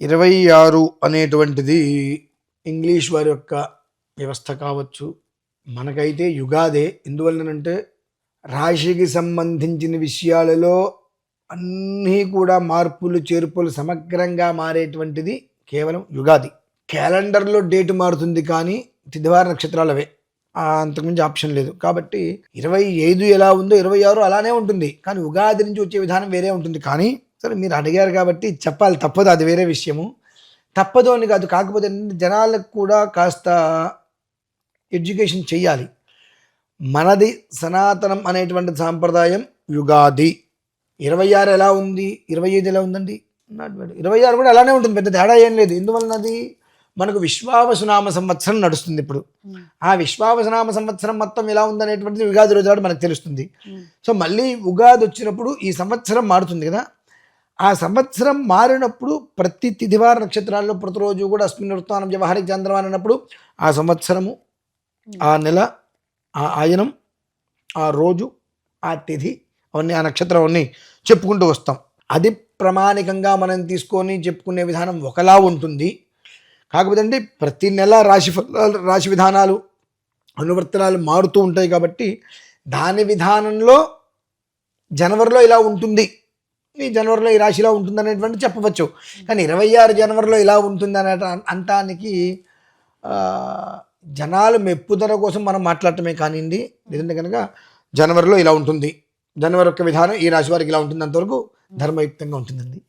26 అనేటువంటిది ఇంగ్లీష్ వారి యొక్క వ్యవస్థ కావచ్చు. మనకైతే యుగాదే. ఎందువల్లనంటే రాశికి సంబంధించిన విషయాలలో అన్నీ కూడా మార్పులు చేర్పులు సమగ్రంగా మారేటువంటిది కేవలం యుగాది. క్యాలెండర్లో డేట్ మారుతుంది కానీ తిథివార నక్షత్రాలవే, అంతకుమించి ఆప్షన్ లేదు. కాబట్టి 25 ఎలా ఉందో 26 అలానే ఉంటుంది. కానీ ఉగాది నుంచి వచ్చే విధానం వేరే ఉంటుంది. కానీ సరే, మీరు అడిగారు కాబట్టి చెప్పాలి, తప్పదు, అది వేరే విషయము. తప్పదు అని కాదు, కాకపోతే జనాలకు కూడా కాస్త ఎడ్యుకేషన్ చెయ్యాలి. మనది సనాతనం అనేటువంటి సాంప్రదాయం యుగాది. 26 ఎలా ఉంది, 25 ఎలా ఉందండి? 26 కూడా అలానే ఉంటుంది, పెద్ద తేడా ఏం లేదు. ఎందువలనది మనకు విశ్వావసునామ సంవత్సరం నడుస్తుంది ఇప్పుడు. ఆ విశ్వావసునామ సంవత్సరం మొత్తం ఎలా ఉందనేటువంటిది ఉగాది రోజు మనకు తెలుస్తుంది. సో మళ్ళీ ఉగాది వచ్చినప్పుడు ఈ సంవత్సరం మారుతుంది కదా. ఆ సంవత్సరం మారినప్పుడు ప్రతి తిథివార నక్షత్రాల్లో ప్రతిరోజు కూడా అస్మిన్ వృత్తానం వ్యవహారిక చంద్రమాన్ అన్నప్పుడు ఆ సంవత్సరము, ఆ నెల, ఆ ఆయనం, ఆ రోజు, ఆ తిథి, అవన్నీ ఆ నక్షత్రం అవన్నీ చెప్పుకుంటూ వస్తాం. అది ప్రామాణికంగా మనం తీసుకొని చెప్పుకునే విధానం ఒకలా ఉంటుంది. కాకపోతే అండి ప్రతి నెల రాశి విధానాలు, అనువర్తనాలు మారుతూ ఉంటాయి. కాబట్టి దాని విధానంలో జనవరిలో ఇలా ఉంటుంది, ఈ జనవరిలో ఈ రాశిలో ఉంటుంది అనేటువంటి చెప్పవచ్చు. కానీ 26 జనవరిలో ఇలా ఉంటుంది అనే అంటానికి జనాలు మెప్పుదల కోసం మనం మాట్లాడటమే కానివ్వండి. లేదంటే కనుక జనవరిలో ఇలా ఉంటుంది, జనవరి యొక్క విధానం ఈ రాశి వారికి ఇలా ఉంటుంది, అంతవరకు ధర్మయుక్తంగా ఉంటుందండి.